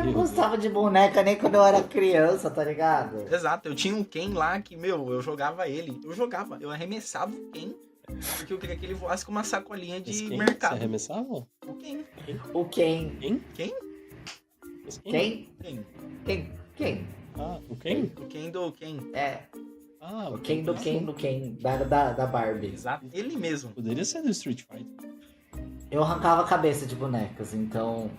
não Meu Deus. gostava de boneca nem quando eu era criança, tá ligado? Exato, eu tinha um Ken lá que, eu jogava ele. Eu arremessava o Ken, porque eu queria que ele voasse com uma sacolinha Mas de quem? Você mercado. arremessava? O Ken. O Ken. Quem? Quem? Mas quem? Quem? Quem? Quem? Ah, o quem? O Ken do Ken. É. Ah, O Ken do tá. Ken do Ken. Da Barbie. Exato, ele mesmo. Poderia ser do Street Fighter. Eu arrancava a cabeça de bonecas, então.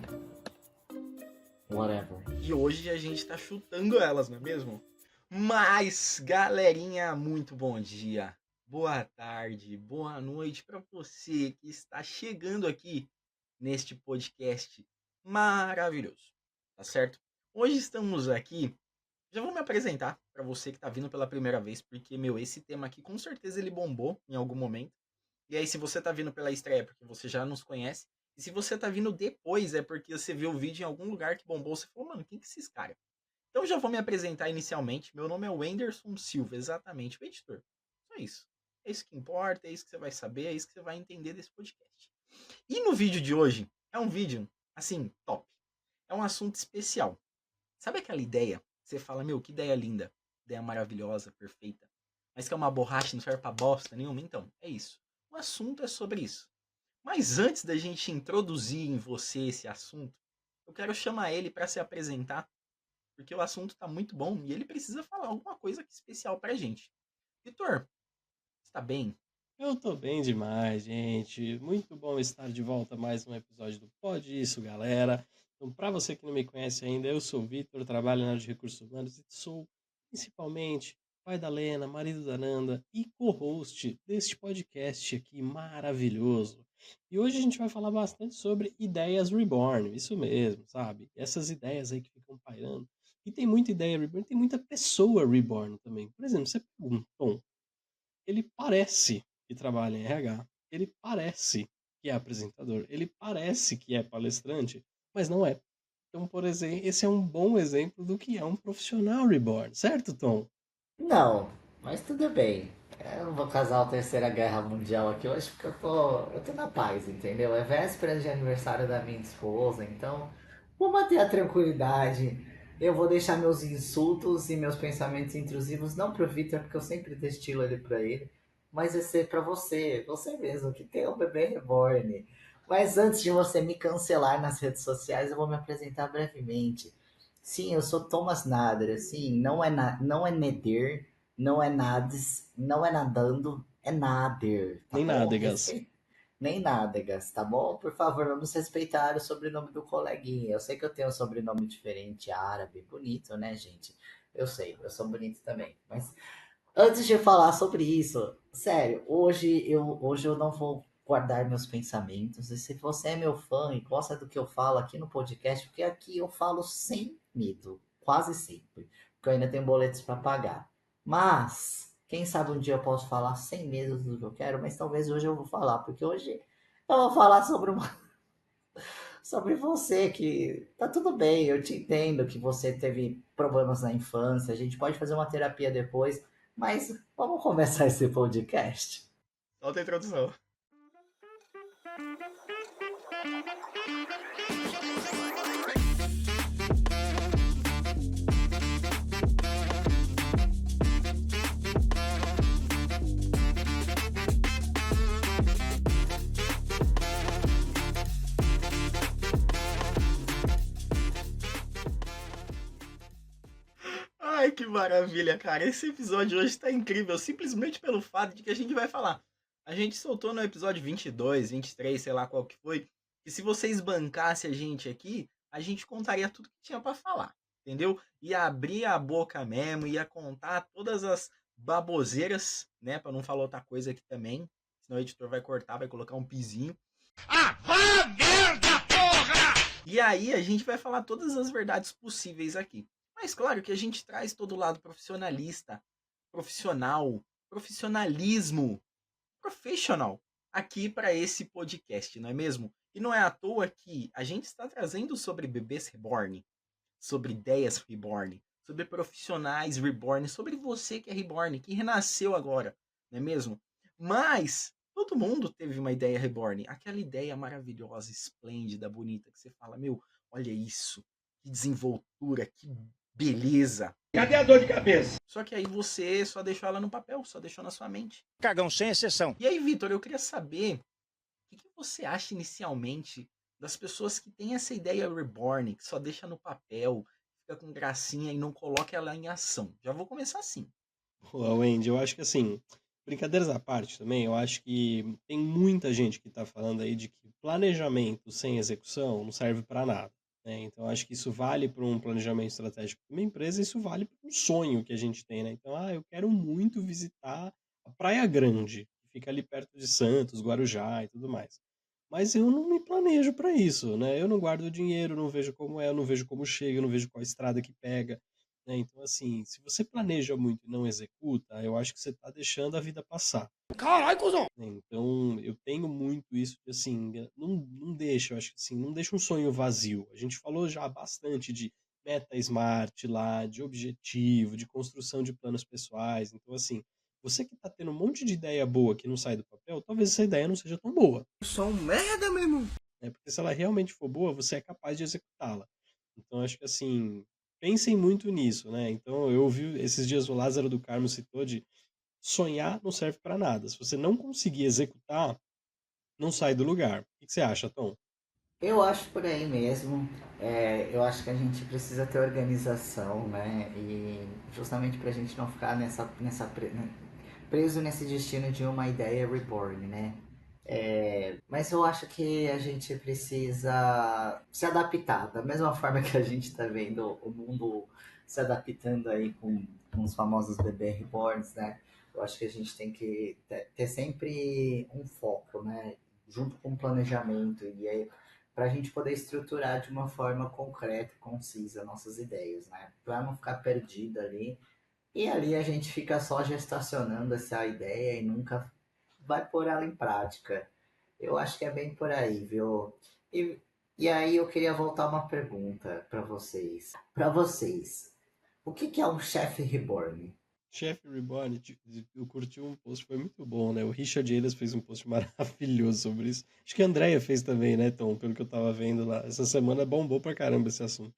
Whatever. E hoje a gente tá chutando elas, não é mesmo? Mas, galerinha, muito bom dia. Boa tarde, boa noite para você que está chegando aqui neste podcast maravilhoso, tá certo? Hoje estamos aqui, já vou me apresentar para você que tá vindo pela primeira vez, porque, esse tema aqui com certeza ele bombou em algum momento. E aí, se você tá vindo pela estreia, é porque você já nos conhece. E se você tá vindo depois, é porque você viu o vídeo em algum lugar que bombou, você falou, mano, quem que é esses caras? Então já vou me apresentar inicialmente. Meu nome é Wenderson Silva, exatamente, o editor. Só isso. É isso que importa, é isso que você vai saber, é isso que você vai entender desse podcast. E no vídeo de hoje, é um vídeo, assim, top. É um assunto especial. Sabe aquela ideia? Você fala, que ideia linda, ideia maravilhosa, perfeita. Mas que é uma borracha, não serve pra bosta nenhuma? Então, é isso. O assunto é sobre isso. Mas antes da gente introduzir em você esse assunto, eu quero chamar ele para se apresentar, porque o assunto tá muito bom e ele precisa falar alguma coisa especial pra gente. Vitor, está bem? Eu tô bem demais, gente. Muito bom estar de volta a mais um episódio do Pode Isso, galera. Então, para você que não me conhece ainda, eu sou o Vitor, trabalho na área de recursos humanos e sou principalmente pai da Lena, marido da Nanda e co-host deste podcast aqui maravilhoso. E hoje a gente vai falar bastante sobre ideias reborn, isso mesmo, sabe? Essas ideias aí que ficam pairando. E tem muita ideia reborn, tem muita pessoa reborn também. Por exemplo, você pega um Tom, ele parece que trabalha em RH, ele parece que é apresentador, ele parece que é palestrante, mas não é. Então, por exemplo, esse é um bom exemplo do que é um profissional reborn, certo, Tom? Não, mas tudo bem. Eu não vou casar a Terceira Guerra Mundial aqui hoje porque eu tô na paz, entendeu? É véspera de aniversário da minha esposa, então vou manter a tranquilidade. Eu vou deixar meus insultos e meus pensamentos intrusivos não pro Victor, porque eu sempre destilo ele pra ele, mas vai ser pra você mesmo, que tem um bebê reborn. Mas antes de você me cancelar nas redes sociais, eu vou me apresentar brevemente. Sim, eu sou Thomas Nader, sim, não é Neder, não é Nades, não é nadando, é Nader, tá Nem bom? nádegas. Nem nádegas, tá bom? Por favor, vamos respeitar o sobrenome do coleguinha. Eu sei que eu tenho um sobrenome diferente, árabe, bonito, né, gente? Eu sei, eu sou bonito também. Mas antes de falar sobre isso, sério, hoje eu não vou guardar meus pensamentos. E se você é meu fã e gosta do que eu falo aqui no podcast, porque aqui eu falo sem medo, quase sempre, porque eu ainda tenho boletos para pagar. Mas, quem sabe um dia eu posso falar sem medo do que eu quero, mas talvez hoje eu vou falar, porque hoje eu vou falar sobre você, que tá tudo bem, eu te entendo que você teve problemas na infância, a gente pode fazer uma terapia depois, mas vamos começar esse podcast? Solta a introdução. Ai, que maravilha, cara. Esse episódio hoje tá incrível, simplesmente pelo fato de que a gente vai falar. A gente soltou no episódio 22, 23, sei lá qual que foi, que se vocês bancassem a gente aqui, a gente contaria tudo que tinha pra falar, entendeu? Ia abrir a boca mesmo, ia contar todas as baboseiras, né, pra não falar outra coisa aqui também, senão o editor vai cortar, vai colocar um pizinho. Ah, vá merda, porra! E aí a gente vai falar todas as verdades possíveis aqui. Mas claro que a gente traz todo o lado profissionalista, profissional, profissionalismo, professional aqui para esse podcast, não é mesmo? E não é à toa que a gente está trazendo sobre bebês reborn, sobre ideias reborn, sobre profissionais reborn, sobre você que é reborn, que renasceu agora, não é mesmo? Mas todo mundo teve uma ideia reborn, aquela ideia maravilhosa, esplêndida, bonita, que você fala, olha isso, que que desenvoltura, que beleza. Cadê a dor de cabeça? Só que aí você só deixou ela no papel, só deixou na sua mente. Cagão sem exceção. E aí, Vitor, eu queria saber o que você acha inicialmente das pessoas que têm essa ideia reborn, que só deixa no papel, fica com gracinha e não coloca ela em ação. Já vou começar assim. Pô, Wendy, eu acho que assim, brincadeiras à parte também, eu acho que tem muita gente que tá falando aí de que planejamento sem execução não serve para nada, né? Então eu acho que isso vale para um planejamento estratégico de uma empresa, isso vale para um sonho que a gente tem, né? Então, eu quero muito visitar a Praia Grande, que fica ali perto de Santos, Guarujá e tudo mais. Mas eu não me planejo para isso, né? Eu não guardo dinheiro, não vejo como é, eu não vejo como chega, eu não vejo qual estrada que pega, né? Então, assim, se você planeja muito e não executa, eu acho que você está deixando a vida passar. Caralho, cuzão. Né? Então, eu tenho muito isso de, assim, não deixa, eu acho que assim, não deixa um sonho vazio. A gente falou já bastante de meta smart lá, de objetivo, de construção de planos pessoais. Então, assim, você que está tendo um monte de ideia boa que não sai do papel, talvez essa ideia não seja tão boa. Eu sou um merda, meu irmão. Né? Porque se ela realmente for boa, você é capaz de executá-la. Então, acho que assim, pensem muito nisso, né? Então, eu ouvi esses dias o Lázaro do Carmo citou de sonhar não serve para nada. Se você não conseguir executar, não sai do lugar. O que você acha, Tom? Eu acho por aí mesmo. Eu acho que a gente precisa ter organização, né? E justamente pra gente não ficar preso nesse destino de uma ideia reborn, né? Mas eu acho que a gente precisa se adaptar, da mesma forma que a gente está vendo o mundo se adaptando aí com os famosos bebê reborns, né? Eu acho que a gente tem que ter sempre um foco, né? Junto com o planejamento, e aí para a gente poder estruturar de uma forma concreta e concisa nossas ideias, né? Para não ficar perdido ali. E ali a gente fica só gestacionando essa ideia e nunca vai pôr ela em prática. Eu acho que é bem por aí, viu? E, e aí eu queria voltar uma pergunta para vocês. Para vocês, o que é um chefe reborn? Chef Reborn, eu curti um post, foi muito bom, né? O Richard Elias fez um post maravilhoso sobre isso. Acho que a Andrea fez também, né, Tom? Pelo que eu tava vendo lá. Essa semana bombou pra caramba esse assunto.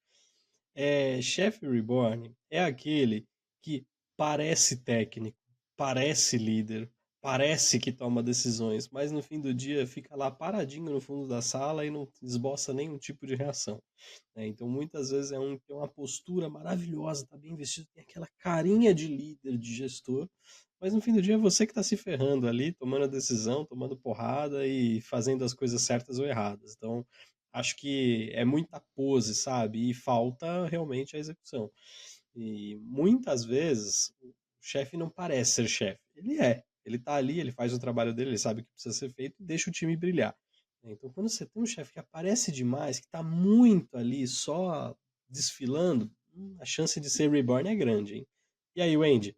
Chef Reborn é aquele que parece técnico, parece líder, parece que toma decisões, mas no fim do dia fica lá paradinho no fundo da sala e não esboça nenhum tipo de reação. Né? Então muitas vezes tem uma postura maravilhosa, tá bem vestido, tem aquela carinha de líder, de gestor, mas no fim do dia é você que está se ferrando ali, tomando a decisão, tomando porrada e fazendo as coisas certas ou erradas. Então acho que é muita pose, sabe? E falta realmente a execução. E muitas vezes o chefe não parece ser chefe. Ele é. Ele tá ali, ele faz o trabalho dele, ele sabe o que precisa ser feito e deixa o time brilhar. Então, quando você tem um chefe que aparece demais, que tá muito ali só desfilando, a chance de ser reborn é grande, hein? E aí, Wendy?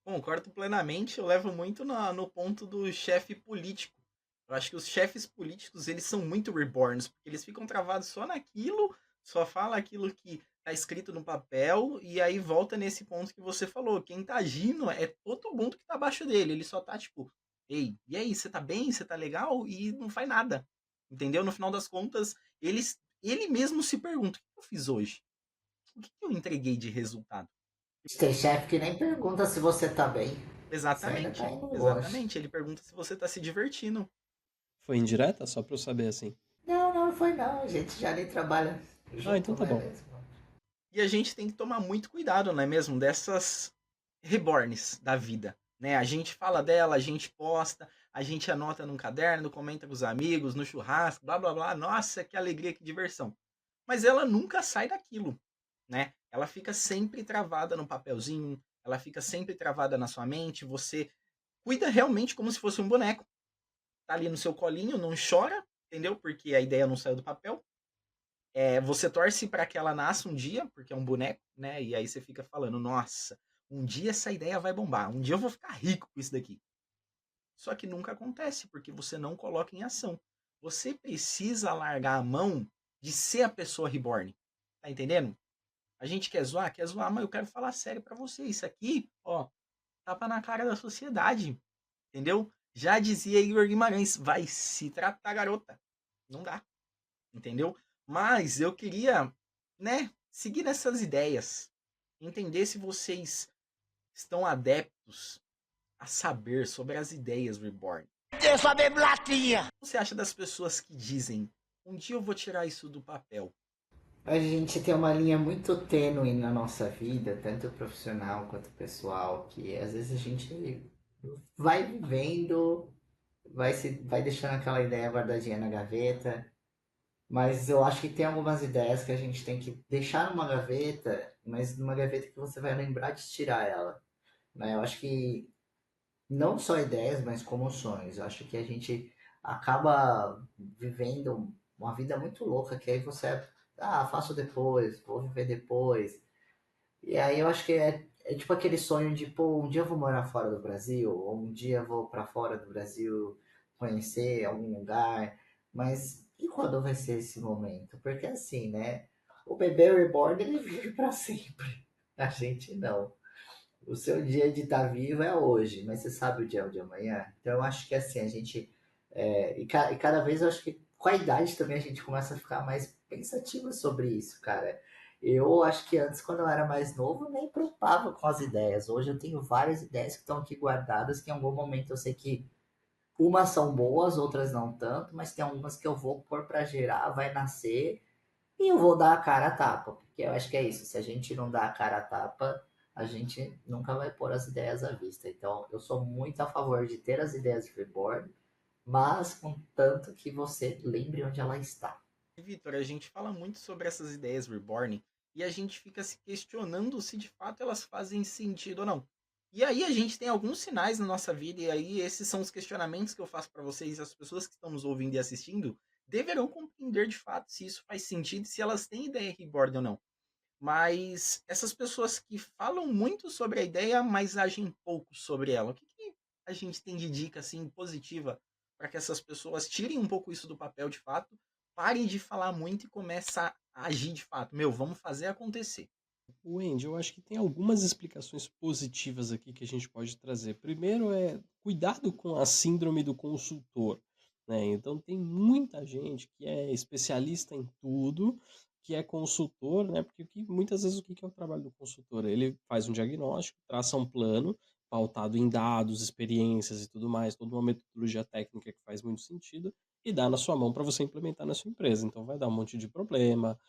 Concordo plenamente, eu levo muito no ponto do chefe político. Eu acho que os chefes políticos, eles são muito reborns, porque eles ficam travados só naquilo, só fala aquilo que tá escrito no papel, e aí volta nesse ponto que você falou. Quem tá agindo é todo mundo que tá abaixo dele. Ele só tá tipo, ei, e aí, você tá bem? Você tá legal? E não faz nada. Entendeu? No final das contas, ele mesmo se pergunta: o que eu fiz hoje? O que eu entreguei de resultado? Tem chefe que nem pergunta se você tá bem. Você ainda tá Exatamente, indo longe. exatamente. Ele pergunta se você tá se divertindo. Foi indireta? Só pra eu saber assim. Não, não foi não. A gente já nem trabalha Então junto, tá não é bom. mesmo? E a gente tem que tomar muito cuidado, não é mesmo? Dessas reborns da vida, né? A gente fala dela, a gente posta, a gente anota num caderno, comenta com os amigos, no churrasco, blá blá blá. Nossa, que alegria, que diversão. Mas ela nunca sai daquilo, né? Ela fica sempre travada no papelzinho, ela fica sempre travada na sua mente. Você cuida realmente como se fosse um boneco. Tá ali no seu colinho, não chora, entendeu? Porque a ideia não saiu do papel. Você torce para que ela nasça um dia, porque é um boneco, né? E aí você fica falando, nossa, um dia essa ideia vai bombar, um dia eu vou ficar rico com isso daqui. Só que nunca acontece, porque você não coloca em ação. Você precisa largar a mão de ser a pessoa reborn. Tá entendendo? A gente quer zoar, mas eu quero falar sério para você. Isso aqui, ó, tapa na cara da sociedade. Entendeu? Já dizia Igor Guimarães, vai se tratar, garota. Não dá. Entendeu? Mas eu queria, né, seguir essas ideias, entender se vocês estão adeptos a saber sobre as ideias Reborn. Eu saber latinha. O que você acha das pessoas que dizem, um dia eu vou tirar isso do papel? A gente tem uma linha muito tênue na nossa vida, tanto profissional quanto pessoal, que às vezes a gente vai vivendo, vai deixando aquela ideia guardadinha na gaveta, mas eu acho que tem algumas ideias que a gente tem que deixar numa gaveta, mas numa gaveta que você vai lembrar de tirar ela, né? Eu acho que não só ideias, mas como sonhos. Eu acho que a gente acaba vivendo uma vida muito louca, que aí você, faço depois, vou viver depois. E aí eu acho que é tipo aquele sonho de, pô, um dia eu vou morar fora do Brasil, ou um dia eu vou para fora do Brasil conhecer algum lugar, mas e quando vai ser esse momento? Porque assim, né? O bebê reborn ele vive para sempre. A gente não. O seu dia de estar vivo é hoje, mas você sabe o dia de amanhã? Então eu acho que assim, a gente. E cada vez eu acho que com a idade também a gente começa a ficar mais pensativo sobre isso, cara. Eu acho que antes, quando eu era mais novo, eu nem preocupava com as ideias. Hoje eu tenho várias ideias que estão aqui guardadas, que em algum momento eu sei que umas são boas, outras não tanto, mas tem algumas que eu vou pôr para gerar, vai nascer e eu vou dar a cara a tapa, porque eu acho que é isso. Se a gente não dá a cara a tapa, a gente nunca vai pôr as ideias à vista. Então, eu sou muito a favor de ter as ideias de freeboard, mas contanto que você lembre onde ela está. Vitor, a gente fala muito sobre essas ideias Reborn e a gente fica se questionando se de fato elas fazem sentido ou não. E aí a gente tem alguns sinais na nossa vida e aí esses são os questionamentos que eu faço para vocês, as pessoas que estão nos ouvindo e assistindo, deverão compreender de fato se isso faz sentido, se elas têm ideia Reborn ou não. Mas essas pessoas que falam muito sobre a ideia, mas agem pouco sobre ela, o que, que a gente tem de dica assim positiva para que essas pessoas tirem um pouco isso do papel de fato, parem de falar muito e comecem a agir de fato? Meu, vamos fazer acontecer. Wendy, eu acho que tem algumas explicações positivas aqui que a gente pode trazer. Primeiro é cuidado com a síndrome do consultor, né? Então tem muita gente que é especialista em tudo, que é consultor, né? Porque muitas vezes o que é o trabalho do consultor? Ele faz um diagnóstico, traça um plano pautado em dados, experiências e tudo mais, toda uma metodologia técnica que faz muito sentido e dá na sua mão para você implementar na sua empresa. Então vai dar um monte de problema,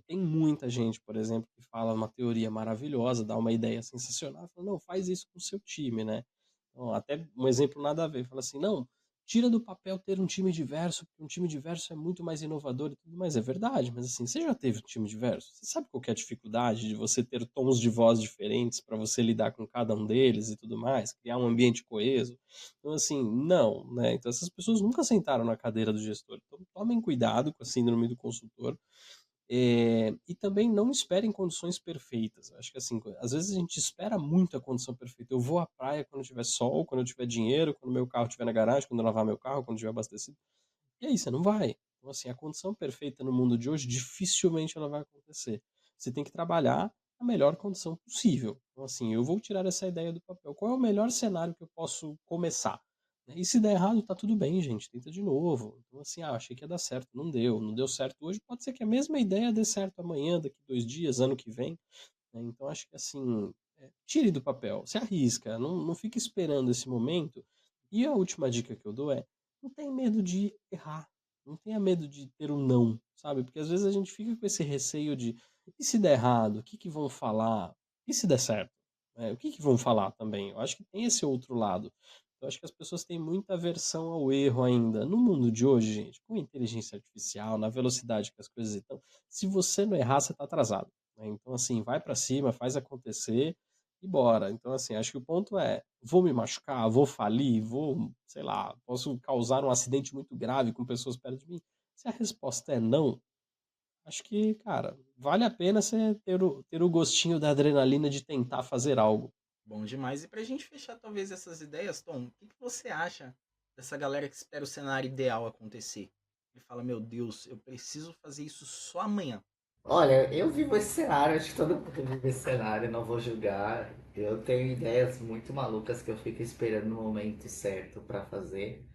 tem muita gente, por exemplo, que fala uma teoria maravilhosa, dá uma ideia sensacional, fala, não, faz isso com o seu time, né? Então, até um exemplo nada a ver, fala assim, não, tira do papel ter um time diverso, porque um time diverso é muito mais inovador e tudo mais. É verdade, mas assim, você já teve um time diverso? Você sabe qual que é a dificuldade de você ter tons de voz diferentes para você lidar com cada um deles e tudo mais, criar um ambiente coeso? Então, assim, não, né? Então, essas pessoas nunca sentaram na cadeira do gestor. Então, tomem cuidado com a síndrome do consultor. E também não esperem condições perfeitas. Acho que assim, às vezes a gente espera muito a condição perfeita. Eu vou à praia quando tiver sol, quando eu tiver dinheiro, quando meu carro estiver na garagem, quando eu lavar meu carro, quando estiver abastecido. E aí você não vai. Então, assim, a condição perfeita no mundo de hoje dificilmente ela vai acontecer. Você tem que trabalhar a melhor condição possível. Então, assim, eu vou tirar essa ideia do papel. Qual é o melhor cenário que eu posso começar? E se der errado, tá tudo bem, gente. Tenta de novo. Então, assim, achei que ia dar certo. Não deu. Não deu certo hoje. Pode ser que a mesma ideia dê certo amanhã, daqui 2 dias, ano que vem. Então, acho que, assim, tire do papel. Se arrisca. Não fique esperando esse momento. E a última dica que eu dou é: não tenha medo de errar. Não tenha medo de ter um não, sabe? Porque às vezes a gente fica com esse receio de: e se der errado? O que que vão falar? E se der certo? O que que vão falar também? Eu acho que tem esse outro lado. Eu acho que as pessoas têm muita aversão ao erro ainda. No mundo de hoje, gente, com inteligência artificial, na velocidade que as coisas estão, se você não errar, você está atrasado, né? Então, assim, vai para cima, faz acontecer e bora. Então, assim, acho que o ponto é: vou me machucar, vou falir, vou, sei lá, posso causar um acidente muito grave com pessoas perto de mim. Se a resposta é não, acho que, cara, vale a pena você ter o gostinho da adrenalina de tentar fazer algo. Bom demais. E pra gente fechar talvez essas ideias, Tom, o que, que você acha dessa galera que espera o cenário ideal acontecer? Ele fala, meu Deus, eu preciso fazer isso só amanhã. Olha, eu vivo esse cenário, acho que todo mundo vive esse cenário, não vou julgar. Eu tenho ideias muito malucas que eu fico esperando o momento certo para fazer.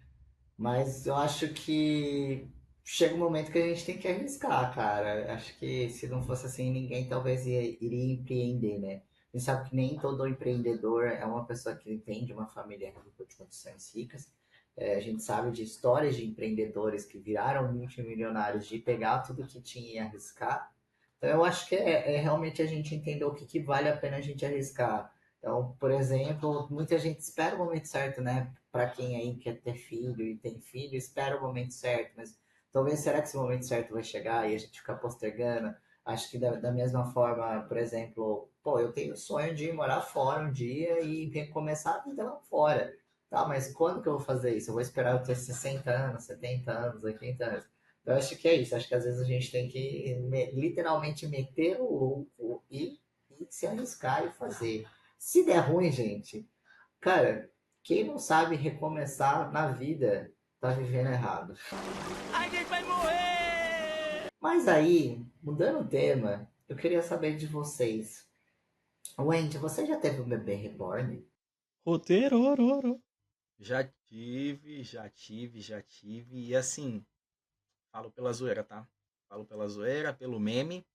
Mas eu acho que chega um momento que a gente tem que arriscar, cara. Acho que se não fosse assim, ninguém talvez iria empreender, né? A gente sabe que nem todo empreendedor é uma pessoa que vem de uma família rica, de condições ricas. A gente sabe de histórias de empreendedores que viraram multimilionários de pegar tudo que tinha e arriscar. Então, eu acho que é realmente a gente entender o que vale a pena a gente arriscar. Então, por exemplo, muita gente espera o momento certo, né? Para quem aí quer ter filho e tem filho, espera o momento certo, mas talvez será que esse momento certo vai chegar e a gente ficar postergando? Acho que da mesma forma, por exemplo, pô, eu tenho o sonho de morar fora um dia e começar a vida lá fora. Tá, mas quando que eu vou fazer isso? Eu vou esperar eu ter 60 anos, 70 anos, 80 anos. Eu acho que é isso. Acho que às vezes a gente tem que literalmente meter o louco e se arriscar e fazer. Se der ruim, gente, cara, quem não sabe recomeçar na vida tá vivendo errado. A gente vai morrer! Mas aí, mudando o tema, eu queria saber de vocês. Wendy, você já teve um bebê reborn? Roteiro, ororo. Já tive, já tive, já tive. E assim, falo pela zoeira, tá? Falo pela zoeira, pelo meme,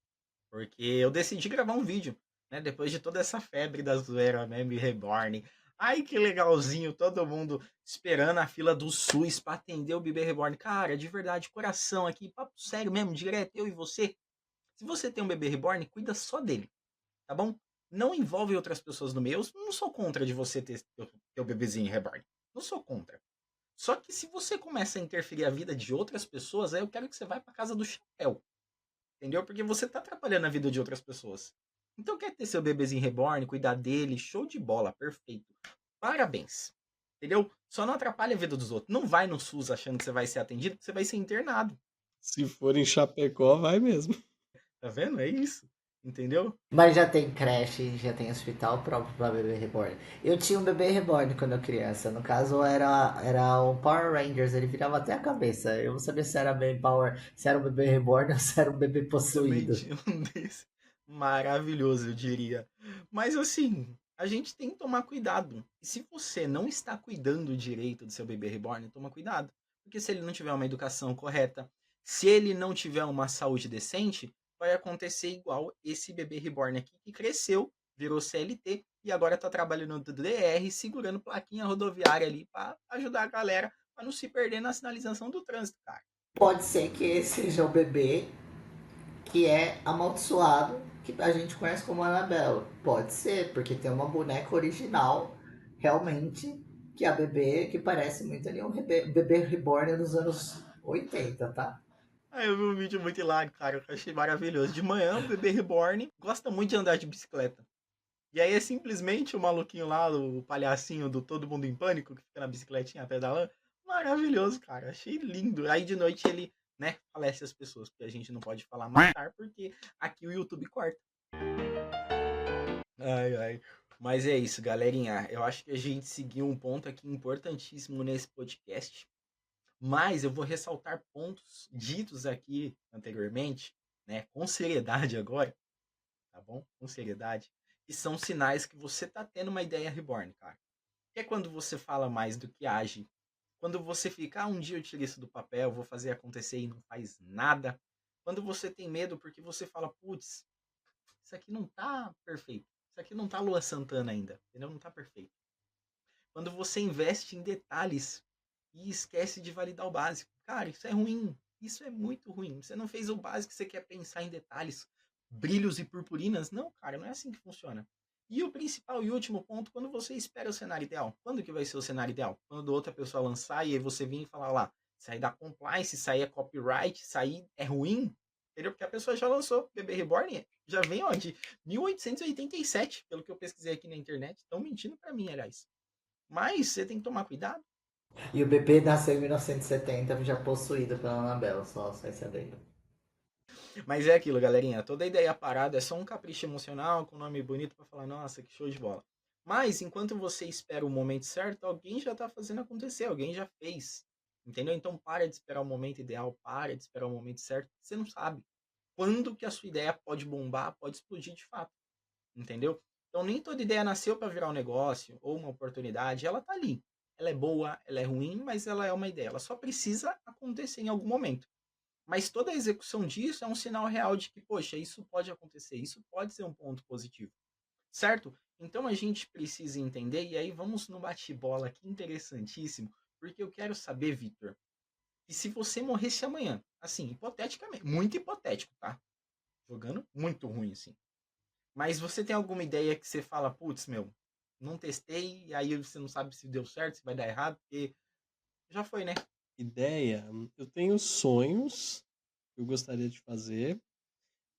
porque eu decidi gravar um vídeo, né? Depois de toda essa febre da zoeira, meme reborn. Ai, que legalzinho, todo mundo esperando a fila do SUS pra atender o bebê reborn. Cara, de verdade, coração aqui, papo sério mesmo, direto, eu e você. Se você tem um bebê reborn, cuida só dele, tá bom? Não envolve outras pessoas no meio. Eu não sou contra de você ter teu bebezinho reborn. Não sou contra. Só que se você começa a interferir a vida de outras pessoas, aí eu quero que você vá pra casa do chapéu. Entendeu? Porque você tá atrapalhando a vida de outras pessoas. Então quer ter seu bebezinho reborn, cuidar dele, show de bola, perfeito. Parabéns. Entendeu? Só não atrapalha a vida dos outros. Não vai no SUS achando que você vai ser atendido, porque você vai ser internado. Se for em Chapecó, vai mesmo. Tá vendo? É isso. Entendeu? Mas já tem creche, já tem hospital próprio para bebê reborn. Eu tinha um bebê reborn quando eu criança. No caso, era um Power Rangers, ele virava até a cabeça. Eu não sabia se era bem Power, se era um bebê reborn ou se era um bebê Também possuído. tinha um desse. Maravilhoso, eu diria. Mas assim, a gente tem que tomar cuidado. E se você não está cuidando direito do seu bebê reborn, toma cuidado. Porque se ele não tiver uma educação correta, se ele não tiver uma saúde decente, vai acontecer igual esse bebê reborn aqui que cresceu, virou CLT e agora está trabalhando no DR, segurando plaquinha rodoviária ali para ajudar a galera a não se perder na sinalização do trânsito, cara. Pode ser que esse seja o bebê que é amaldiçoado, que a gente conhece como Annabelle. Pode ser, porque tem uma boneca original, realmente, que é a bebê, que parece muito ali um bebê reborn dos anos 80, tá? Aí eu vi um vídeo muito hilário, cara, que eu achei maravilhoso. De manhã, o bebê reborn gosta muito de andar de bicicleta. E aí é simplesmente o maluquinho lá, o palhacinho do Todo Mundo em Pânico, que fica na bicicletinha pedalando. Maravilhoso, cara. Achei lindo. Aí de noite ele, né, falece as pessoas, porque a gente não pode falar matar, porque aqui o YouTube corta. Ai, ai. Mas é isso, galerinha. Eu acho que a gente seguiu um ponto aqui importantíssimo nesse podcast. Mas eu vou ressaltar pontos ditos aqui anteriormente, né, com seriedade agora, tá bom? Com seriedade, que são sinais que você tá tendo uma ideia reborn, cara. Que é quando você fala mais do que age, quando você fica, um dia eu tiro isso do papel, vou fazer acontecer e não faz nada. Quando você tem medo porque você fala, putz, isso aqui não tá perfeito. Isso aqui não tá Lua Santana ainda, entendeu? Não tá perfeito. Quando você investe em detalhes e esquece de validar o básico. Cara, isso é ruim. Isso é muito ruim. Você não fez o básico, você quer pensar em detalhes, brilhos e purpurinas. Não, cara, não é assim que funciona. E o principal e último ponto, quando você espera o cenário ideal. Quando que vai ser o cenário ideal? Quando outra pessoa lançar e aí você vir e falar lá, isso aí dá compliance, isso aí é copyright, isso aí é ruim. Entendeu? Porque a pessoa já lançou. Bebê Reborn já vem, ó, de 1887, pelo que eu pesquisei aqui na internet. Estão mentindo pra mim, aliás. Mas você tem que tomar cuidado. E o bebê nasceu em 1970 já possuído pela Annabelle, só sai sabendo. Mas é aquilo, galerinha. Toda ideia parada é só um capricho emocional com nome bonito pra falar, nossa, que show de bola. Mas enquanto você espera o momento certo, alguém já tá fazendo acontecer, alguém já fez. Entendeu? Então para de esperar o momento ideal, para de esperar o momento certo. Você não sabe quando que a sua ideia pode bombar, pode explodir de fato. Entendeu? Então nem toda ideia nasceu para virar um negócio ou uma oportunidade, ela tá ali. Ela é boa, ela é ruim, mas ela é uma ideia. Ela só precisa acontecer em algum momento. Mas toda a execução disso é um sinal real de que, poxa, isso pode acontecer, isso pode ser um ponto positivo, certo? Então a gente precisa entender, e aí vamos no bate-bola aqui interessantíssimo, porque eu quero saber, Victor, que se você morresse amanhã, assim, hipoteticamente, muito hipotético, tá? Jogando muito ruim, assim. Mas você tem alguma ideia que você fala, putz, meu, não testei, e aí você não sabe se deu certo, se vai dar errado, porque já foi, né? Ideia, eu tenho sonhos que eu gostaria de fazer,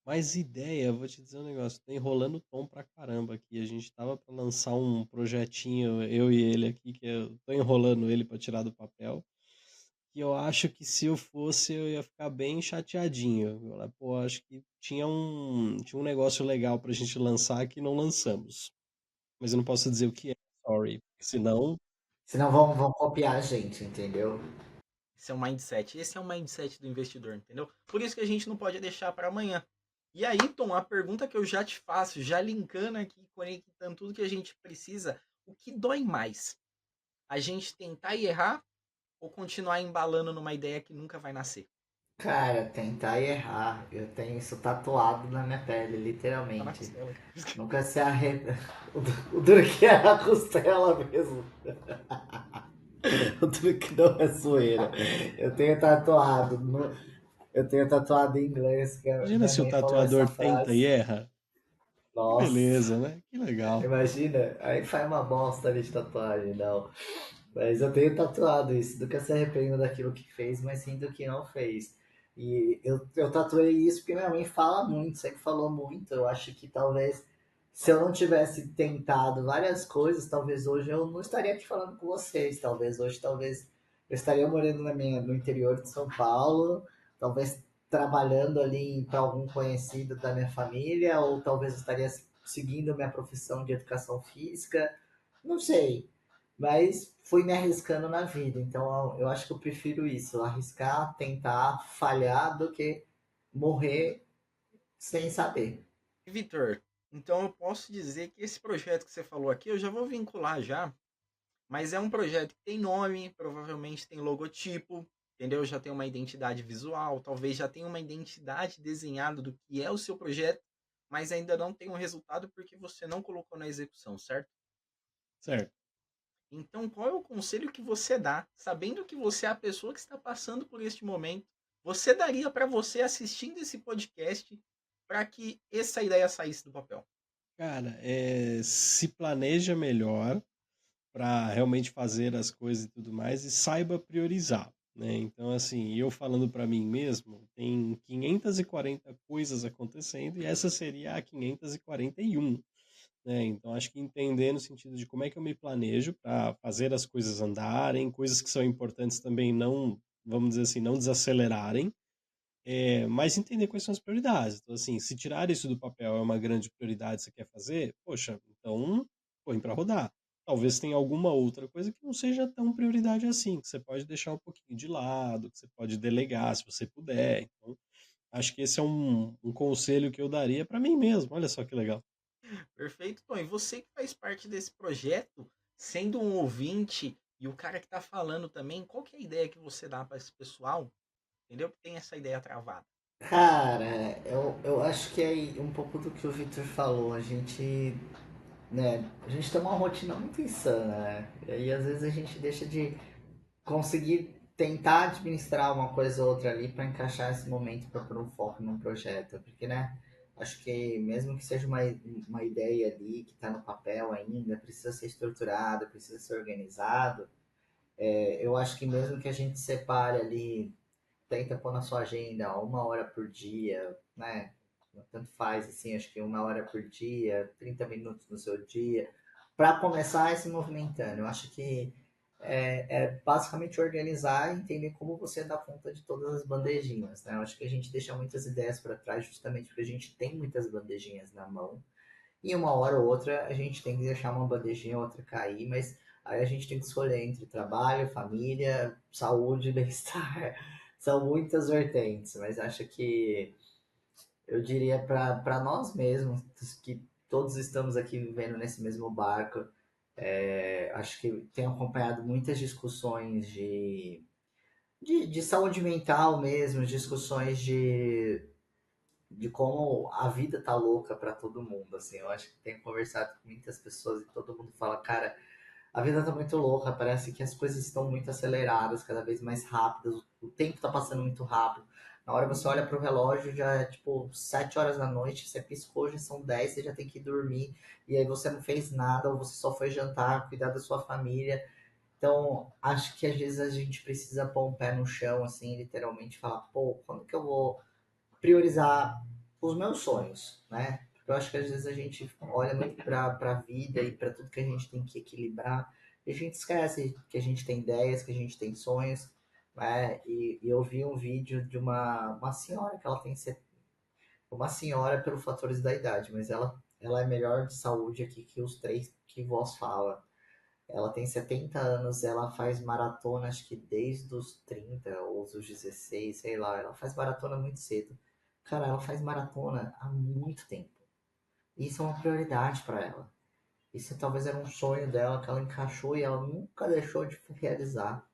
mas ideia, eu vou te dizer um negócio, tá enrolando o Tom pra caramba aqui. A gente tava pra lançar um projetinho, eu e ele aqui, que eu tô enrolando ele pra tirar do papel, que eu acho que se eu fosse eu ia ficar bem chateadinho. Eu falar, pô, acho que tinha um negócio legal pra gente lançar que não lançamos. Mas eu não posso dizer o que é, sorry, porque senão. Senão vão copiar a gente, entendeu? Esse é o mindset. Esse é o mindset do investidor, entendeu? Por isso que a gente não pode deixar para amanhã. E aí, Tom, a pergunta que eu já te faço, já linkando aqui, conectando tudo que a gente precisa, o que dói mais? A gente tentar e errar ou continuar embalando numa ideia que nunca vai nascer? Cara, tentar e errar. Eu tenho isso tatuado na minha pele, Tá na literalmente. costela. Nunca se arrepende. O duro que é a costela mesmo. O duro que não é zoeira. Eu tenho tatuado. Eu tenho tatuado em inglês, que Imagina minha se o mãe falou essa tatuador tenta e frase. erra. Que Nossa, beleza, né? Que legal. imagina. Aí faz uma bosta ali de tatuagem, não. Mas eu tenho tatuado isso. Nunca se arrependo daquilo que fez, mas sim do que não fez. E eu tatuei isso porque minha mãe fala muito, sempre falou muito. Eu acho que talvez se eu não tivesse tentado várias coisas, talvez hoje eu não estaria aqui falando com vocês. Talvez eu estaria morando no interior de São Paulo, talvez trabalhando ali para algum conhecido da minha família, ou talvez eu estaria seguindo minha profissão de educação física. Não sei, mas fui me arriscando na vida. Então eu acho que eu prefiro isso, arriscar, tentar, falhar, do que morrer sem saber. Vitor, então eu posso dizer que esse projeto que você falou aqui, eu já vou vincular já, mas é um projeto que tem nome, provavelmente tem logotipo, entendeu? Já tem uma identidade visual, talvez já tenha uma identidade desenhada do que é o seu projeto, mas ainda não tem um resultado porque você não colocou na execução, certo? Certo. Então, qual é o conselho que você dá, sabendo que você é a pessoa que está passando por este momento? Você daria para você assistindo esse podcast para que essa ideia saísse do papel? Cara, se planeja melhor para realmente fazer as coisas e tudo mais e saiba priorizar, né? Então, assim, eu falando para mim mesmo, tem 540 coisas acontecendo e essa seria a 541, né? Então, acho que entender no sentido de como é que eu me planejo para fazer as coisas andarem, coisas que são importantes também não, vamos dizer assim, não desacelerarem, mas entender quais são as prioridades. Então, assim, se tirar isso do papel é uma grande prioridade que você quer fazer, poxa, então põe para rodar. Talvez tenha alguma outra coisa que não seja tão prioridade assim, que você pode deixar um pouquinho de lado, que você pode delegar se você puder. Então, acho que esse é um conselho que eu daria para mim mesmo. Olha só que legal. Perfeito, Tom. E você que faz parte desse projeto, sendo um ouvinte e o cara que está falando também, qual que é a ideia que você dá para esse pessoal, entendeu? Que tem essa ideia travada. Cara, eu acho que é um pouco do que o Victor falou. A gente tem uma rotina muito insana, né? E aí às vezes a gente deixa de conseguir tentar administrar uma coisa ou outra ali para encaixar esse momento para pôr um foco num projeto. Porque, né? Acho que mesmo que seja uma ideia ali que está no papel ainda, precisa ser estruturado, precisa ser organizado. Eu acho que mesmo que a gente separe ali, tenta pôr na sua agenda 1 hora por dia, né? Tanto faz, assim, acho que 1 hora por dia, 30 minutos no seu dia, para começar a se movimentando. Eu acho que é basicamente organizar e entender como você dá conta de todas as bandejinhas, né? Eu acho que a gente deixa muitas ideias para trás justamente porque a gente tem muitas bandejinhas na mão e 1 hora ou outra a gente tem que deixar uma bandejinha ou outra cair, mas aí a gente tem que escolher entre trabalho, família, saúde e bem-estar. São muitas vertentes, mas acho que eu diria para nós mesmos, que todos estamos aqui vivendo nesse mesmo barco, acho que tenho acompanhado muitas discussões de saúde mental mesmo, discussões de como a vida tá louca para todo mundo, assim. Eu acho que tenho conversado com muitas pessoas e todo mundo fala, cara, a vida tá muito louca, parece que as coisas estão muito aceleradas, cada vez mais rápidas, o tempo tá passando muito rápido. Na hora que você olha pro relógio, já é tipo 7 horas da noite, você piscou, já são 10, você já tem que ir dormir, e aí você não fez nada, ou você só foi jantar, cuidar da sua família. Então, acho que às vezes a gente precisa pôr um pé no chão, assim, literalmente falar, pô, quando que eu vou priorizar os meus sonhos, né? Porque eu acho que às vezes a gente olha muito para a vida e para tudo que a gente tem que equilibrar e a gente esquece que a gente tem ideias, que a gente tem sonhos, né? E eu vi um vídeo de uma senhora que ela tem uma senhora pelos fatores da idade, mas ela é melhor de saúde aqui que os três que vós fala. Ela tem 70 anos, ela faz maratona, acho que desde os 30 ou os 16, sei lá. Ela faz maratona muito cedo. Cara, ela faz maratona há muito tempo. Isso é uma prioridade para ela. Isso talvez era um sonho dela que ela encaixou e ela nunca deixou de realizar.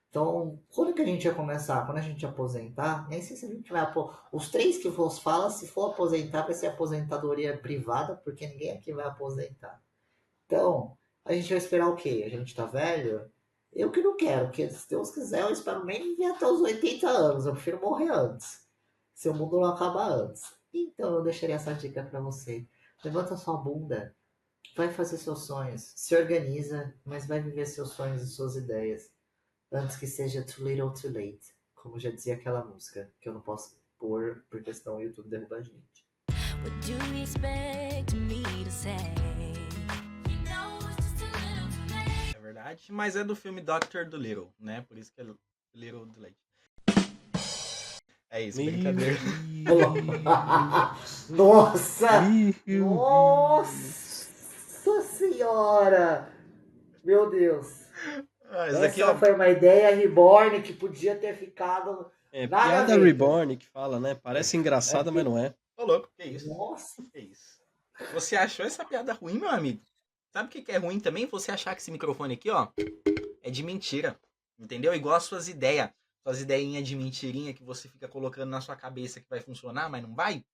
Então, quando que a gente ia começar? Quando a gente aposentar, nem sei se a gente vai os três que vos fala, se for aposentar, vai ser aposentadoria privada, porque ninguém aqui vai aposentar. Então, a gente vai esperar o quê? A gente tá velho? Eu que não quero, porque se Deus quiser, eu espero nem viver até os 80 anos. Eu prefiro morrer antes. Se o mundo não acabar antes. Então, eu deixaria essa dica pra você. Levanta sua bunda, vai fazer seus sonhos, se organiza, mas vai viver seus sonhos e suas ideias. Antes que seja too little too late. Como já dizia aquela música, que eu não posso pôr porque senão o YouTube derruba a gente. What do you expect me to say? You know it's just a little too late. É verdade, mas é do filme Dr. Dolittle, né? Por isso que é Little Delay. É isso, Meu brincadeira. Deus. Nossa! Meu Deus. Nossa senhora! Meu Deus! Ah, isso daqui, Essa ó. foi uma ideia reborn que podia ter ficado É na piada gaveta. reborn que fala, né? Parece engraçada, mas não é. Ô, louco, que isso? Nossa! Que isso? Você achou essa piada ruim, meu amigo? Sabe o que é ruim também? Você achar que esse microfone aqui, ó, é de mentira. Entendeu? Igual as suas ideias. Suas ideinhas de mentirinha que você fica colocando na sua cabeça que vai funcionar, mas não vai.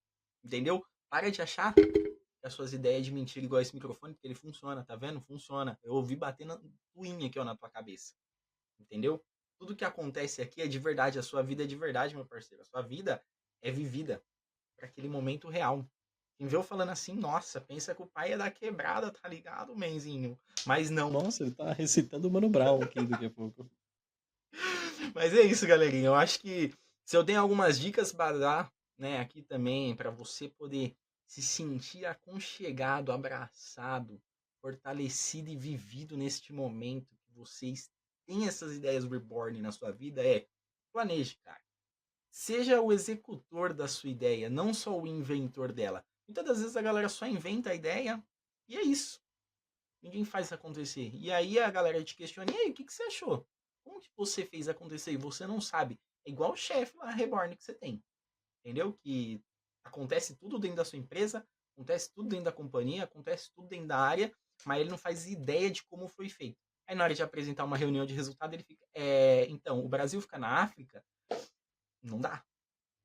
Entendeu? Para de achar que as suas ideias de mentira igual esse microfone, porque ele funciona, tá vendo? Funciona. Eu ouvi bater na tuinha aqui, ó, na tua cabeça. Entendeu? Tudo que acontece aqui é de verdade. A sua vida é de verdade, meu parceiro. A sua vida é vivida para aquele momento real. Quem vê eu falando assim, nossa, pensa que o pai é da quebrada, tá ligado, menzinho? Mas não. Nossa, ele tá recitando o Mano Brown aqui daqui a pouco. Mas é isso, galerinha. Eu acho que se eu tenho algumas dicas para dar, né, aqui também, para você poder se sentir aconchegado, abraçado, fortalecido e vivido neste momento que vocês têm essas ideias reborn na sua vida, é planeje, cara. Seja o executor da sua ideia, não só o inventor dela. Muitas das vezes a galera só inventa a ideia e é isso. Ninguém faz acontecer. E aí a galera te questiona, e aí, o que você achou? Como que você fez acontecer e você não sabe? É igual o chefe lá, reborn que você tem. Entendeu? Que acontece tudo dentro da sua empresa, acontece tudo dentro da companhia, acontece tudo dentro da área, mas ele não faz ideia de como foi feito. Aí na hora de apresentar uma reunião de resultado, ele fica, então, o Brasil fica na África? Não dá.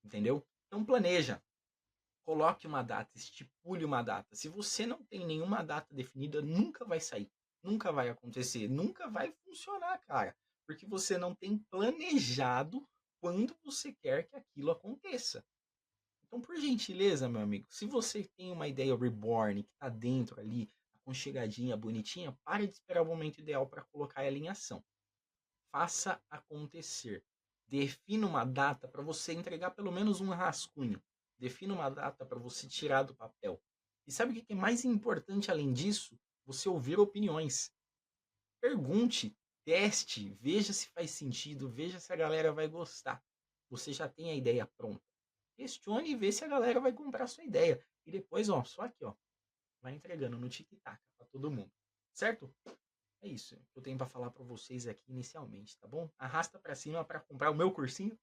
Entendeu? Então planeja. Coloque uma data, estipule uma data. Se você não tem nenhuma data definida, nunca vai sair. Nunca vai acontecer. Nunca vai funcionar, cara. Porque você não tem planejado quando você quer que aquilo aconteça. Então, por gentileza, meu amigo, se você tem uma ideia reborn que tá dentro ali, aconchegadinha, bonitinha, pare de esperar o momento ideal para colocar ela em ação. Faça acontecer. Defina uma data para você entregar pelo menos um rascunho. Defina uma data para você tirar do papel. E sabe o que é mais importante além disso? Você ouvir opiniões. Pergunte, teste, veja se faz sentido, veja se a galera vai gostar. Você já tem a ideia pronta. Questione e vê se a galera vai comprar a sua ideia. E depois, ó, só aqui, ó, vai entregando no tic-tac para todo mundo. Certo? É isso que eu tenho para falar para vocês aqui inicialmente, tá bom? Arrasta para cima para comprar o meu cursinho.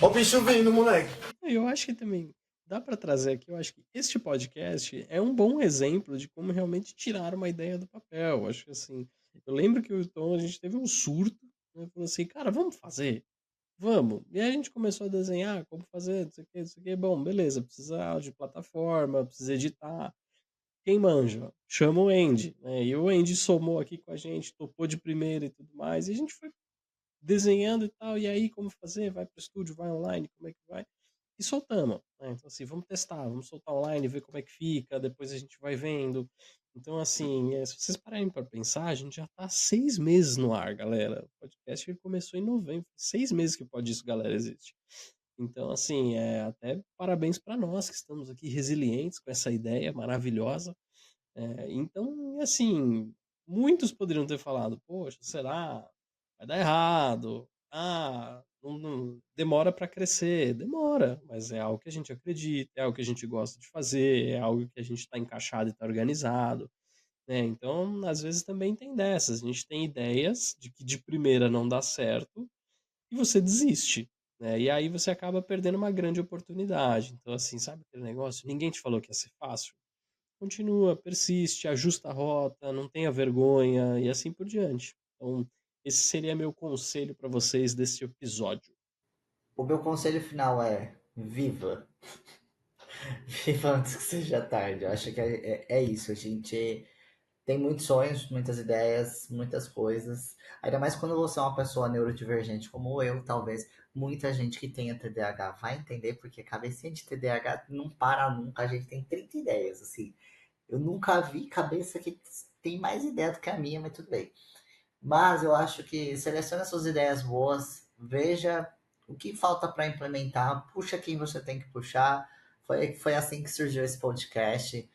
Ó o bicho vindo, moleque. Eu acho que também dá para trazer aqui, eu acho que este podcast é um bom exemplo de como realmente tirar uma ideia do papel. Acho que assim, eu lembro que o Tom, a gente teve um surto, né? Falou assim, cara, vamos fazer. Vamos. E aí a gente começou a desenhar, como fazer, não sei o que, não sei o que. Bom, beleza, precisa de plataforma, precisa editar. Quem manja? Chama o Andy, né? E o Andy somou aqui com a gente, topou de primeira e tudo mais. E a gente foi desenhando e tal. E aí, como fazer? Vai pro estúdio, vai online, como é que vai? E soltamos, né? Então, assim, vamos testar, vamos soltar online, ver como é que fica, depois a gente vai vendo. Então, assim, se vocês pararem para pensar, a gente já tá há 6 meses no ar, galera. O podcast ele começou em novembro, 6 meses que o Pode Isso, galera, existe. Então, assim, até parabéns para nós que estamos aqui resilientes com essa ideia maravilhosa. Então, assim, muitos poderiam ter falado, poxa, será? Vai dar errado. Ah, demora para crescer. Demora, mas é algo que a gente acredita, é algo que a gente gosta de fazer, é algo que a gente está encaixado e está organizado, né? Então, às vezes também tem dessas. A gente tem ideias de que de primeira não dá certo e você desiste, né? E aí você acaba perdendo uma grande oportunidade. Então, assim, sabe aquele negócio? Ninguém te falou que ia ser fácil. Continua, persiste, ajusta a rota, não tenha vergonha e assim por diante. Então, esse seria meu conselho para vocês desse episódio. O meu conselho final é: viva! Viva antes que seja tarde. Eu acho que é isso. A gente tem muitos sonhos, muitas ideias, muitas coisas. Ainda mais quando você é uma pessoa neurodivergente como eu, talvez muita gente que tenha TDAH vai entender, porque cabecinha de TDAH não para nunca. A gente tem 30 ideias, assim. Eu nunca vi cabeça que tem mais ideia do que a minha, mas tudo bem. Mas eu acho que selecione suas ideias boas, veja o que falta para implementar, puxa quem você tem que puxar. Foi assim que surgiu esse podcast.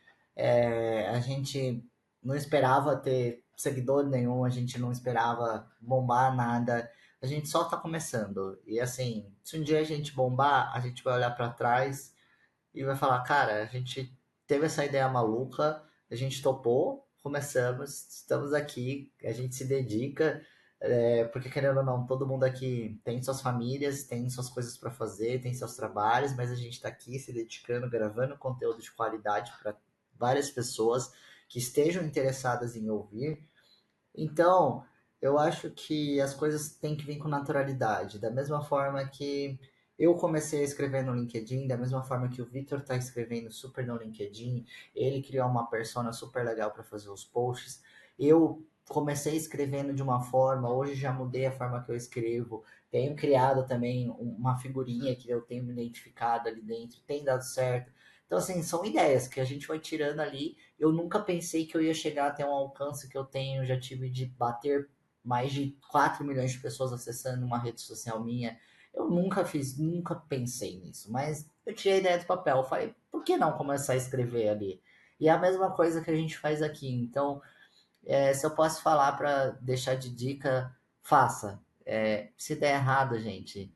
A gente não esperava ter seguidor nenhum, a gente não esperava bombar nada. A gente só tá começando. E assim, se um dia a gente bombar, a gente vai olhar para trás e vai falar, cara, a gente teve essa ideia maluca, a gente topou, começamos, estamos aqui, a gente se dedica, porque querendo ou não, todo mundo aqui tem suas famílias, tem suas coisas para fazer, tem seus trabalhos, mas a gente está aqui se dedicando, gravando conteúdo de qualidade para várias pessoas que estejam interessadas em ouvir. Então, eu acho que as coisas têm que vir com naturalidade, da mesma forma que eu comecei a escrever no LinkedIn, da mesma forma que o Victor está escrevendo super no LinkedIn, ele criou uma persona super legal para fazer os posts. Eu comecei escrevendo de uma forma, hoje já mudei a forma que eu escrevo. Tenho criado também uma figurinha que eu tenho me identificado ali dentro, tem dado certo. Então, assim, são ideias que a gente vai tirando ali. Eu nunca pensei que eu ia chegar até um alcance que eu tenho. Já tive de bater mais de 4 milhões de pessoas acessando uma rede social minha. Eu nunca fiz, nunca pensei nisso. Mas eu tirei a ideia do papel. Falei, por que não começar a escrever ali? E é a mesma coisa que a gente faz aqui. Então, se eu posso falar para deixar de dica, faça. Se der errado, gente,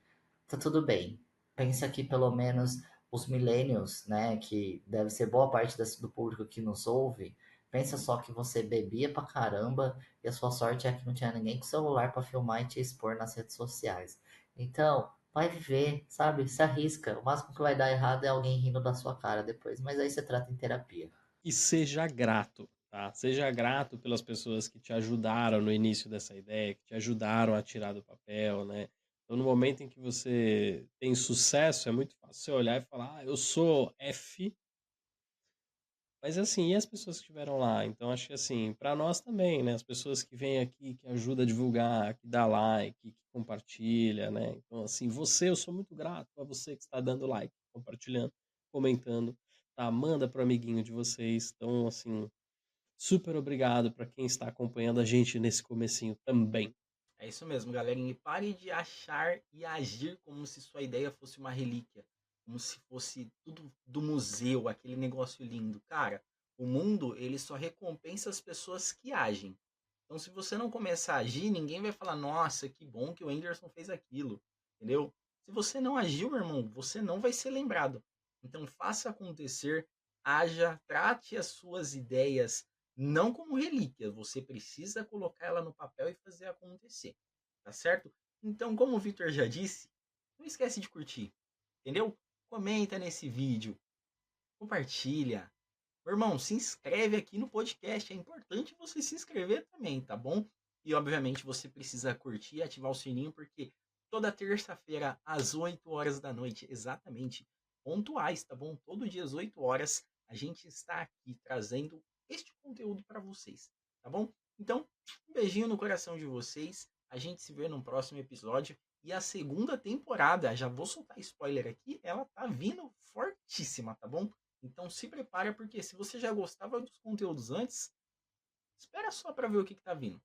tá tudo bem. Pensa que pelo menos os millennials, né, que deve ser boa parte do público que nos ouve, pensa só que você bebia pra caramba e a sua sorte é que não tinha ninguém com celular para filmar e te expor nas redes sociais. Então, vai viver, sabe? Se arrisca. O máximo que vai dar errado é alguém rindo da sua cara depois, mas aí você trata em terapia. E seja grato, tá? Seja grato pelas pessoas que te ajudaram no início dessa ideia, que te ajudaram a tirar do papel, né? Então, no momento em que você tem sucesso, é muito fácil você olhar e falar, eu sou F. Mas assim, e as pessoas que estiveram lá? Então acho que assim, para nós também, né? As pessoas que vêm aqui, que ajudam a divulgar, que dá like, que compartilha, né? Então assim, eu sou muito grato a você que está dando like, compartilhando, comentando, tá? Manda pro amiguinho de vocês. Então assim, super obrigado para quem está acompanhando a gente nesse comecinho também. É isso mesmo, galerinha. E pare de achar e agir como se sua ideia fosse uma relíquia. Como se fosse tudo do museu, aquele negócio lindo. Cara, o mundo, ele só recompensa as pessoas que agem. Então, se você não começar a agir, ninguém vai falar, nossa, que bom que o Anderson fez aquilo. Entendeu? Se você não agiu, meu irmão, você não vai ser lembrado. Então, faça acontecer, haja, trate as suas ideias não como relíquia, você precisa colocar ela no papel e fazer acontecer, tá certo? Então, como o Victor já disse, não esquece de curtir, entendeu? Comenta nesse vídeo, compartilha. Meu irmão, se inscreve aqui no podcast, é importante você se inscrever também, tá bom? E obviamente você precisa curtir e ativar o sininho, porque toda terça-feira às 8 horas da noite, exatamente, pontuais, tá bom? Todo dia às 8 horas a gente está aqui trazendo este conteúdo para vocês, tá bom? Então, um beijinho no coração de vocês, a gente se vê no próximo episódio. E a segunda temporada, já vou soltar spoiler aqui, ela tá vindo fortíssima, tá bom? Então se prepara, porque se você já gostava dos conteúdos antes, espera só para ver o que tá vindo.